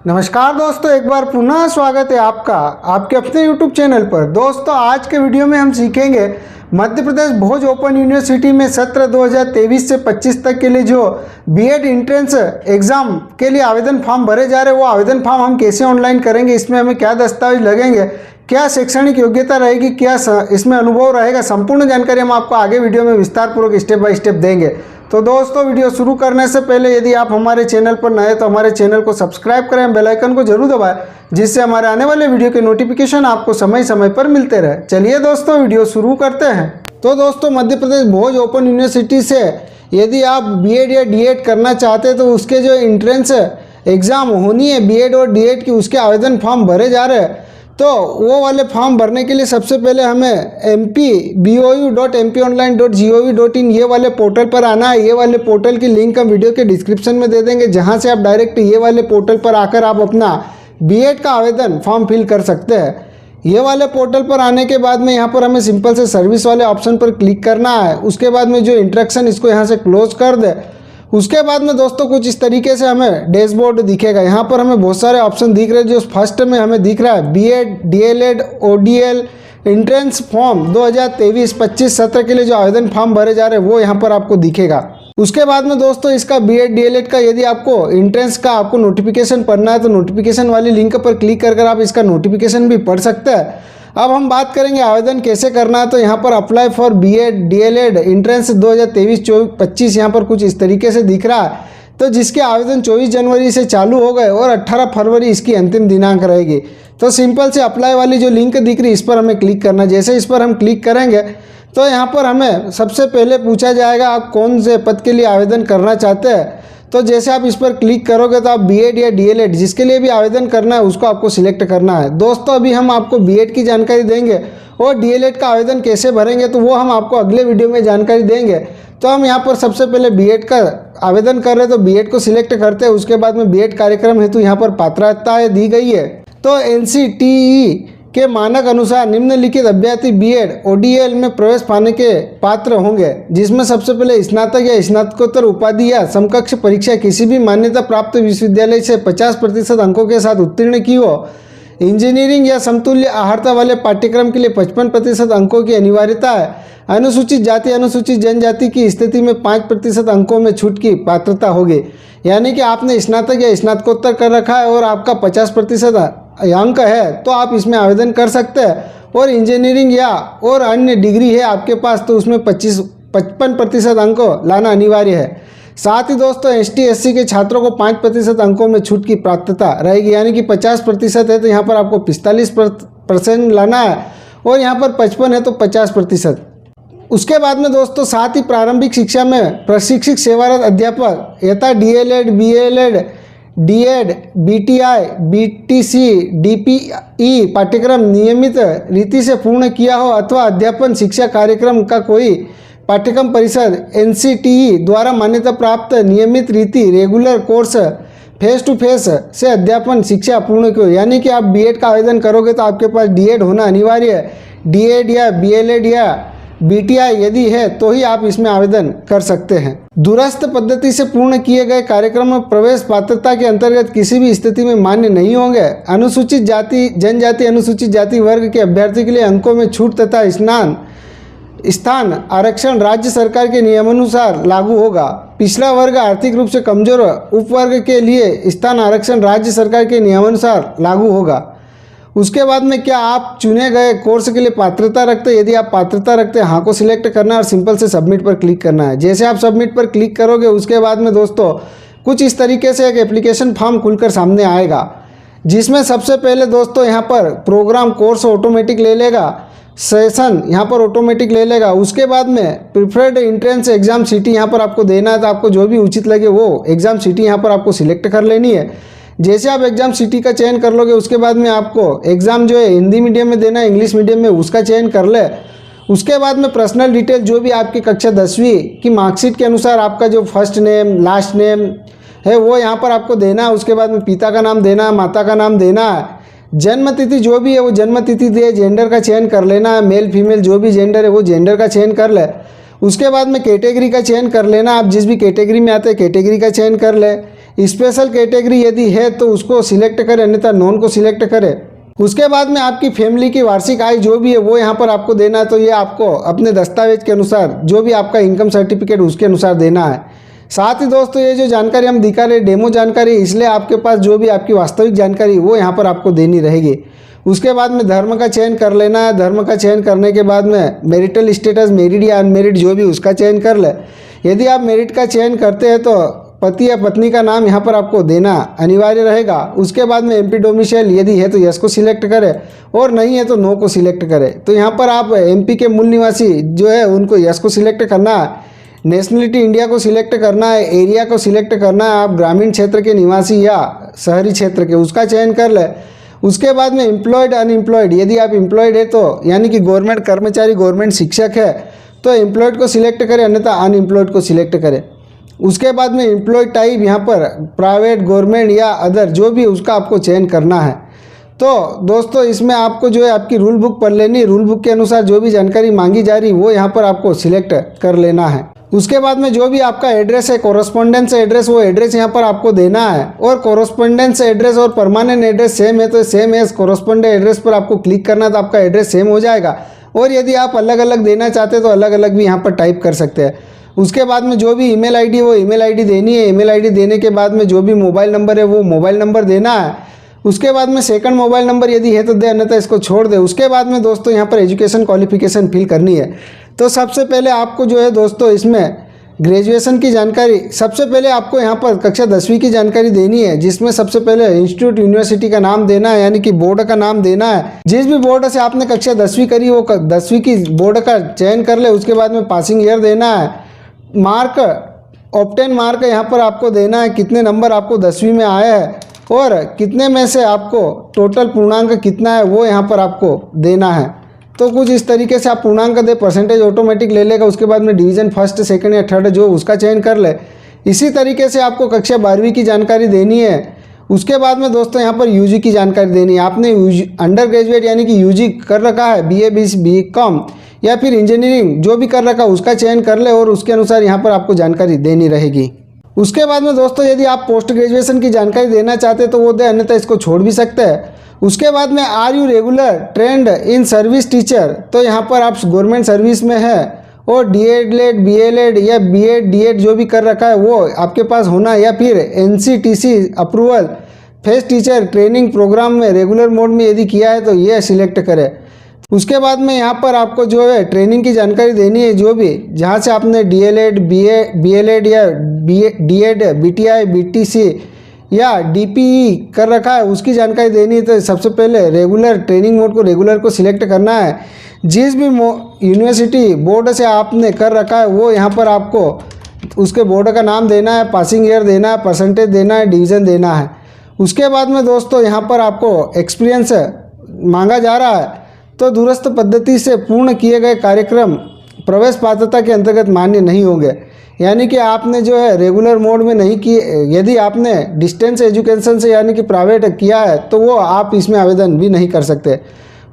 नमस्कार दोस्तों, एक बार पुनः स्वागत है आपका आपके अपने YouTube चैनल पर। दोस्तों, आज के वीडियो में हम सीखेंगे मध्य प्रदेश भोज ओपन यूनिवर्सिटी में सत्र 2023 से 25 तक के लिए जो बीएड एंट्रेंस एग्ज़ाम के लिए आवेदन फॉर्म भरे जा रहे हैं, वो आवेदन फॉर्म हम कैसे ऑनलाइन करेंगे, इसमें हमें क्या दस्तावेज लगेंगे, क्या शैक्षणिक योग्यता रहेगी, क्या इसमें अनुभव रहेगा, संपूर्ण जानकारी हम आपको आगे वीडियो में विस्तारपूर्वक स्टेप बाय स्टेप देंगे। तो दोस्तों, वीडियो शुरू करने से पहले यदि आप हमारे चैनल पर नए तो हमारे चैनल को सब्सक्राइब करें, बेल आइकन को जरूर दबाएं, जिससे हमारे आने वाले वीडियो के नोटिफिकेशन आपको समय समय पर मिलते रहे। चलिए दोस्तों, वीडियो शुरू करते हैं। तो दोस्तों, मध्य प्रदेश भोज ओपन यूनिवर्सिटी से यदि आप बीएड या डीएड करना चाहते हैं तो उसके जो एंट्रेंस एग्ज़ाम होनी है बीएड और डीएड की, उसके आवेदन फॉर्म भरे जा रहे हैं। तो वो वाले फॉर्म भरने के लिए सबसे पहले हमें mp.bou.mponline.gov.in ये वाले पोर्टल पर आना है। ये वाले पोर्टल की लिंक हम वीडियो के डिस्क्रिप्शन में दे देंगे, जहां से आप डायरेक्ट ये वाले पोर्टल पर आकर आप अपना बीएड का आवेदन फॉर्म फिल कर सकते हैं। ये वाले पोर्टल पर आने के बाद में यहाँ पर हमें सिंपल से सर्विस वाले ऑप्शन पर क्लिक करना है। उसके बाद में जो इंस्ट्रक्शन, इसको यहाँ से क्लोज कर दे। उसके बाद में दोस्तों कुछ इस तरीके से हमें डैशबोर्ड दिखेगा। यहाँ पर हमें बहुत सारे ऑप्शन दिख रहे हैं। जो फर्स्ट में हमें दिख रहा है BEd, DElEd, ODL entrance form 2023-25 सत्र के लिए जो आवेदन फॉर्म भरे जा रहे हैं वो यहाँ पर आपको दिखेगा। उसके बाद में दोस्तों इसका बीएड डीएलएड का यदि आपको एंट्रेंस का आपको नोटिफिकेशन पढ़ना है तो नोटिफिकेशन वाली लिंक पर क्लिक कर आप इसका नोटिफिकेशन भी पढ़ सकते हैं। अब हम बात करेंगे आवेदन कैसे करना है। तो यहाँ पर apply for BEd DElEd entrance 2023-25 यहाँ पर कुछ इस तरीके से दिख रहा है। तो जिसके आवेदन 24 जनवरी से चालू हो गए और 18 फरवरी इसकी अंतिम दिनांक रहेगी। तो सिंपल से अप्लाई वाली जो लिंक दिख रही है इस पर हमें क्लिक करना। जैसे इस पर हम क्लिक करेंगे तो यहाँ पर हमें सबसे पहले पूछा जाएगा आप कौन से पद के लिए आवेदन करना चाहते हैं। तो जैसे आप इस पर क्लिक करोगे तो आप बीएड या डीएलएड जिसके लिए भी आवेदन करना है उसको आपको सिलेक्ट करना है। दोस्तों, अभी हम आपको बीएड की जानकारी देंगे और डीएलएड का आवेदन कैसे भरेंगे तो वो हम आपको अगले वीडियो में जानकारी देंगे। तो हम यहाँ पर सबसे पहले बीएड का आवेदन कर रहे हैं तो बीएड को सिलेक्ट करते हैं। उसके बाद में बीएड कार्यक्रम हेतु यहाँ पर पात्रताएँ दी गई है। तो एनसीटीई के मानक अनुसार निम्नलिखित अभ्यर्थी बीएड ओडीएल में प्रवेश पाने के पात्र होंगे, जिसमें सबसे पहले स्नातक या स्नातकोत्तर उपाधि या समकक्ष परीक्षा किसी भी मान्यता प्राप्त विश्वविद्यालय से 50% अंकों के साथ उत्तीर्ण की हो। इंजीनियरिंग या समतुल्य आहारता वाले पाठ्यक्रम के लिए 55% अंकों की अनिवार्यता है। अनुसूचित जाति अनुसूचित जनजाति की स्थिति में 5% अंकों में छूट की पात्रता होगी। यानी कि आपने स्नातक या स्नातकोत्तर कर रखा है और आपका 50% अंक है तो आप इसमें आवेदन कर सकते हैं। और इंजीनियरिंग या और अन्य डिग्री है आपके पास तो उसमें 55% अंक लाना अनिवार्य है। साथ ही दोस्तों एसटी एससी के छात्रों को 5% अंकों में छूट की प्राप्तता रहेगी। यानी कि 50% है तो यहाँ पर आपको 45% लाना है और यहाँ पर 55 है तो 50%। उसके बाद में दोस्तों साथ ही प्रारंभिक शिक्षा में प्रशिक्षित सेवारत अध्यापक यथा DElEd, BElEd, DEd, BTI, BTC, DPE पाठ्यक्रम नियमित रीति से पूर्ण किया हो अथवा अध्यापन शिक्षा कार्यक्रम का कोई पाठ्यक्रम परिषद एनसीटीई द्वारा मान्यता प्राप्त नियमित रीति regular course face to face से अध्यापन शिक्षा पूर्ण की हो। यानी कि आप बीएड का आवेदन करोगे तो आपके पास डीएड होना अनिवार्य है। डीएड या बीएलएड या बीटीआई यदि है तो ही आप इसमें आवेदन कर सकते हैं। दूरस्थ पद्धति से पूर्ण किए गए कार्यक्रम में प्रवेश पात्रता के अंतर्गत किसी भी स्थिति में मान्य नहीं होंगे। अनुसूचित जाति जनजाति अनुसूचित जाति वर्ग के अभ्यर्थी के लिए अंकों में छूट तथा स्थान आरक्षण राज्य सरकार के नियमानुसार लागू होगा। पिछड़ा वर्ग आर्थिक रूप से कमजोर उपवर्ग के लिए स्थान आरक्षण राज्य सरकार के नियमानुसार लागू होगा। उसके बाद में क्या आप चुने गए कोर्स के लिए पात्रता रखते हैं? यदि आप पात्रता रखते हैं हाँ को सिलेक्ट करना है और सिंपल से सबमिट पर क्लिक करना है। जैसे आप सबमिट पर क्लिक करोगे उसके बाद में दोस्तों कुछ इस तरीके से एक एप्लीकेशन फॉर्म खुलकर सामने आएगा, जिसमें सबसे पहले दोस्तों यहाँ पर प्रोग्राम कोर्स ऑटोमेटिक ले लेगा, सेशन यहाँ पर ऑटोमेटिक ले लेगा। उसके बाद में प्रिफर्ड एंट्रेंस एग्जाम सिटी यहाँ पर आपको देना है। तो आपको जो भी उचित लगे वो एग्जाम सिटी यहाँ पर आपको सिलेक्ट कर लेनी है। जैसे आप एग्जाम सिटी का चयन कर लोगे उसके बाद में आपको एग्ज़ाम जो है हिंदी मीडियम में देना है, इंग्लिश मीडियम में, उसका चयन कर ले। उसके बाद में पर्सनल डिटेल जो भी आपकी कक्षा 10वीं की मार्कशीट के अनुसार आपका जो फर्स्ट नेम लास्ट नेम है वो यहाँ पर आपको देना है। उसके बाद में पिता का नाम देना है, माता का नाम देना है। जन्म तिथि जो भी है वो जन्म तिथि दे। जेंडर का चयन कर लेना है, मेल फीमेल जो भी जेंडर है वो जेंडर का चयन कर ले। उसके बाद में कैटेगरी का चयन कर लेना, आप जिस भी कैटेगरी में आते हैं कैटेगरी का चयन कर ले। स्पेशल कैटेगरी यदि है तो उसको सिलेक्ट करें, अन्यथा नॉन को सिलेक्ट करें। उसके बाद में आपकी फैमिली की वार्षिक आय जो भी है वो यहाँ पर आपको देना है। तो ये आपको अपने दस्तावेज के अनुसार जो भी आपका इनकम सर्टिफिकेट उसके अनुसार देना है। साथ ही दोस्तों ये जो जानकारी हम दिखा रहे डेमो जानकारी, इसलिए आपके पास जो भी आपकी वास्तविक जानकारी वो यहाँ पर आपको देनी रहेगी। उसके बाद में धर्म का चयन कर लेना है। धर्म का चयन करने के बाद में मैरिटल स्टेटस मैरिड या अनमेरिड जो भी उसका चयन कर ले। यदि आप मैरिड का चयन करते हैं तो पति या पत्नी का नाम यहाँ पर आपको देना अनिवार्य रहेगा। उसके बाद में एमपी डोमिसाइल यदि है तो यस को सिलेक्ट करें और नहीं है तो नो को सिलेक्ट करें। तो यहाँ पर आप एमपी के मूल निवासी जो है उनको यस को सिलेक्ट करना है, नेशनलिटी इंडिया को सिलेक्ट करना है, एरिया को सिलेक्ट करना है, आप ग्रामीण क्षेत्र के निवासी या शहरी क्षेत्र के उसका चयन कर ले। उसके बाद में एम्प्लॉयड अनएम्प्लॉयड, यदि आप एम्प्लॉयड है तो यानी कि गवर्नमेंट कर्मचारी गवर्नमेंट शिक्षक है तो एम्प्लॉयड को सिलेक्ट करें, अन्यथा अनएम्प्लॉयड को सिलेक्ट करें। उसके बाद में एम्प्लॉयड टाइप यहाँ पर प्राइवेट गवर्नमेंट या अदर जो भी उसका आपको चयन करना है। तो दोस्तों इसमें आपको जो है आपकी रूल बुक पढ़ लेनी, रूल बुक के अनुसार जो भी जानकारी मांगी जा रही वो यहाँ पर आपको सिलेक्ट कर लेना है। उसके बाद में जो भी आपका एड्रेस है कोरस्पोंडेंस एड्रेस, वो एड्रेस यहाँ पर आपको देना है। और कोरस्पोंडेंस एड्रेस और परमानेंट एड्रेस सेम है तो सेम एज कोरस्पोंडेंट एड्रेस पर आपको क्लिक करना है तो आपका एड्रेस सेम हो जाएगा। और यदि आप अलग अलग देना चाहते हैं तो अलग अलग भी यहाँ पर टाइप कर सकते हैं। उसके बाद में जो भी ईमेल आईडी वो ईमेल आईडी देनी है। ईमेल आईडी देने के बाद में जो भी मोबाइल नंबर है वो मोबाइल नंबर देना है। उसके बाद में सेकंड मोबाइल नंबर यदि है तो दे, अन्यथा इसको छोड़ दे। उसके बाद में दोस्तों यहाँ पर एजुकेशन क्वालिफिकेशन फिल करनी है। तो सबसे पहले आपको जो है दोस्तों इसमें ग्रेजुएशन की जानकारी, सबसे पहले आपको यहाँ पर कक्षा 10वीं की जानकारी देनी है, जिसमें सबसे पहले इंस्टीट्यूट यूनिवर्सिटी का नाम देना है, यानी कि बोर्ड का नाम देना है। जिस भी बोर्ड से आपने कक्षा 10वीं करी वो 10वीं की बोर्ड का चयन कर ले। उसके बाद में पासिंग ईयर देना है, मार्क ऑब्टेन मार्क यहाँ पर आपको देना है, कितने नंबर आपको 10वीं में आया है और कितने में से आपको टोटल पूर्णांक कितना है वो यहाँ पर आपको देना है। तो कुछ इस तरीके से आप पूर्णांक दे, परसेंटेज ऑटोमेटिक ले लेगा। उसके बाद में डिवीज़न फर्स्ट सेकंड या थर्ड जो उसका चयन कर ले। इसी तरीके से आपको कक्षा 12वीं की जानकारी देनी है। उसके बाद में दोस्तों यहाँ पर यूजी की जानकारी देनी है। आपने अंडर ग्रेजुएट यानी कि यूजी कर रखा है, बीए बीकॉम या फिर इंजीनियरिंग जो भी कर रखा है उसका चयन कर ले और उसके अनुसार यहाँ पर आपको जानकारी देनी रहेगी। उसके बाद में दोस्तों यदि आप पोस्ट ग्रेजुएशन की जानकारी देना चाहते हैं तो वो दे, अन्यथा इसको छोड़ भी सकते हैं। उसके बाद में are you regular trained in service teacher, तो यहाँ पर आप गवर्नमेंट सर्विस में है और डीएड बीएलएड या बीएड डीएड जो भी कर रखा है वो आपके पास होना, या फिर NCTC approval face teacher training programme में रेगुलर मोड में यदि किया है तो ये सिलेक्ट करें। उसके बाद में यहाँ पर आपको जो है ट्रेनिंग की जानकारी देनी है, जो भी जहाँ से आपने डीएलएड बीएलएड या डीएड बीटीआई बीटीसी या डीपीई कर रखा है उसकी जानकारी देनी है। तो सबसे पहले रेगुलर ट्रेनिंग मोड को रेगुलर को सिलेक्ट करना है। जिस भी यूनिवर्सिटी बोर्ड से आपने कर रखा है वो यहाँ पर आपको उसके बोर्ड का नाम देना है, पासिंग ईयर देना है, परसेंटेज देना है, डिवीज़न देना है। उसके बाद में दोस्तों यहाँ पर आपको एक्सपीरियंस मांगा जा रहा है। तो दूरस्थ पद्धति से पूर्ण किए गए कार्यक्रम प्रवेश पात्रता के अंतर्गत मान्य नहीं होंगे, यानी कि आपने जो है रेगुलर मोड में नहीं किए, यदि आपने डिस्टेंस एजुकेशन से यानी कि प्राइवेट किया है तो वो आप इसमें आवेदन भी नहीं कर सकते।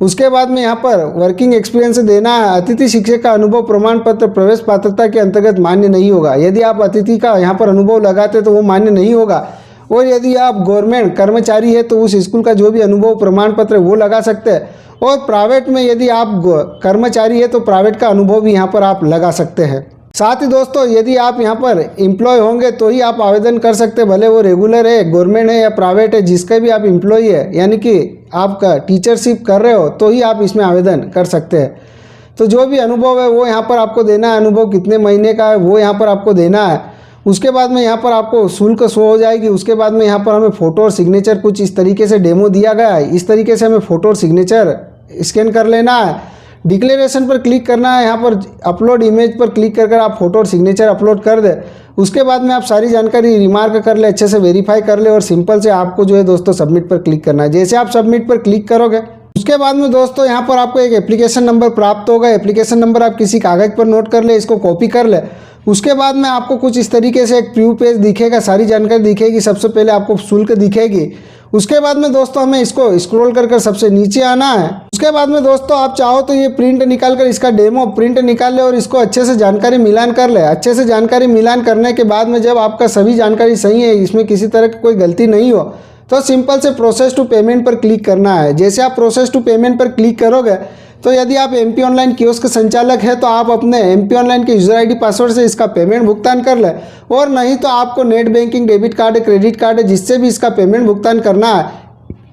उसके बाद में यहाँ पर वर्किंग एक्सपीरियंस देना है। अतिथि शिक्षक का अनुभव प्रमाण पत्र प्रवेश पात्रता के अंतर्गत मान्य नहीं होगा। यदि आप अतिथि का यहाँ पर अनुभव लगाते तो वो मान्य नहीं होगा। और यदि आप गवर्नमेंट कर्मचारी है तो उस स्कूल का जो भी अनुभव प्रमाण पत्र वो लगा सकते हैं। और प्राइवेट में यदि आप कर्मचारी है तो प्राइवेट का अनुभव भी यहाँ पर आप लगा सकते हैं। साथ ही दोस्तों यदि आप यहाँ पर एम्प्लॉय होंगे तो ही आप आवेदन कर सकते हैं, भले वो रेगुलर है, गवर्नमेंट है या प्राइवेट है, जिसका भी आप एम्प्लॉय है यानी कि आपका टीचरशिप कर रहे हो तो ही आप इसमें आवेदन कर सकते हैं। तो जो भी अनुभव है वो यहाँ पर आपको देना है, अनुभव कितने महीने का है वो यहाँ पर आपको देना है। उसके बाद में यहाँ पर आपको शुल्क शो हो जाएगी। उसके बाद में यहाँ पर हमें फ़ोटो और सिग्नेचर कुछ इस तरीके से डेमो दिया गया है, इस तरीके से हमें फ़ोटो और सिग्नेचर स्कैन कर लेना है। डिक्लेरेशन पर क्लिक करना है, यहाँ पर अपलोड इमेज पर क्लिक कर आप फोटो और सिग्नेचर अपलोड कर दे। उसके बाद में आप सारी जानकारी रिमार्क कर ले, अच्छे से वेरीफाई कर ले और सिंपल से आपको जो है दोस्तों सबमिट पर क्लिक करना है। जैसे आप सबमिट पर क्लिक करोगे उसके बाद में दोस्तों यहाँ पर आपको एक एप्लीकेशन नंबर प्राप्त होगा। एप्लीकेशन नंबर आप किसी कागज़ पर नोट कर ले, इसको कॉपी कर ले। उसके बाद में आपको कुछ इस तरीके से एक प्रीव्यू पेज दिखेगा, सारी जानकारी दिखेगी। सबसे पहले आपको शुल्क दिखेगी उसके बाद में दोस्तों हमें इसको स्क्रॉल कर सबसे नीचे आना है। उसके बाद में दोस्तों आप चाहो तो ये प्रिंट निकाल कर इसका डेमो प्रिंट निकाल ले और इसको अच्छे से जानकारी मिलान कर ले। अच्छे से जानकारी मिलान करने के बाद में जब आपका सभी जानकारी सही है, इसमें किसी तरह की कोई गलती नहीं हो, तो सिंपल से प्रोसेस टू पेमेंट पर क्लिक करना है। जैसे आप प्रोसेस टू पेमेंट पर क्लिक करोगे तो यदि आप एमपी ऑनलाइन कियोस्क के संचालक है तो आप अपने एमपी ऑनलाइन के यूजर आईडी पासवर्ड से इसका पेमेंट भुगतान कर ले, और नहीं तो आपको net banking, debit card, credit card जिससे भी इसका पेमेंट भुगतान करना है,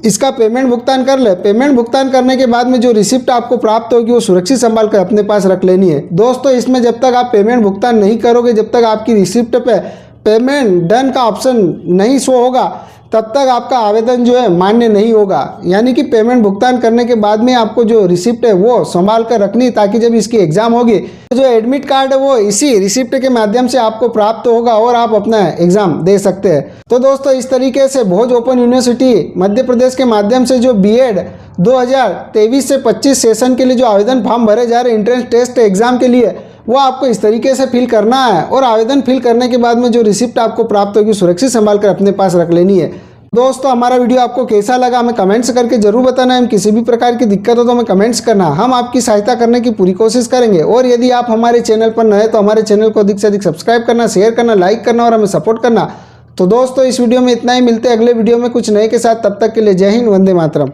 इसका पेमेंट भुगतान कर ले। पेमेंट भुगतान करने के बाद में जो रिसिप्ट आपको प्राप्त होगी वो सुरक्षित संभाल कर अपने पास रख लेनी है। दोस्तों इसमें जब तक आप पेमेंट भुगतान नहीं करोगे, जब तक आपकी रिसिप्ट पे पेमेंट डन का ऑप्शन नहीं शो होगा, तब तक आपका आवेदन जो है मान्य नहीं होगा। यानी कि पेमेंट भुगतान करने के बाद में आपको जो रिसिप्ट है वो संभाल कर रखनी, ताकि जब इसकी एग्जाम होगी तो जो एडमिट कार्ड है वो इसी रिसिप्ट के माध्यम से आपको प्राप्त होगा और आप अपना एग्जाम दे सकते हैं। तो दोस्तों इस तरीके से भोज ओपन यूनिवर्सिटी मध्य प्रदेश के माध्यम से जो बीएड 2023 से 25 सेशन के लिए जो आवेदन फॉर्म भरे जा रहे एंट्रेंस टेस्ट एग्जाम के लिए, वो आपको इस तरीके से फिल करना है, और आवेदन फिल करने के बाद में जो रिसिप्ट आपको प्राप्त होगी सुरक्षित संभाल कर अपने पास रख लेनी है। दोस्तों हमारा वीडियो आपको कैसा लगा हमें कमेंट्स करके जरूर बताना है। किसी भी प्रकार की दिक्कत हो तो हमें कमेंट्स करना, हम आपकी सहायता करने की पूरी कोशिश करेंगे। और यदि आप हमारे चैनल पर नए तो हमारे चैनल को अधिक से अधिक सब्सक्राइब करना, शेयर करना, लाइक करना और हमें सपोर्ट करना। तो दोस्तों इस वीडियो में इतना ही, मिलते हैं अगले वीडियो में कुछ नए के साथ। तब तक के लिए जय हिंद, वंदे मातरम।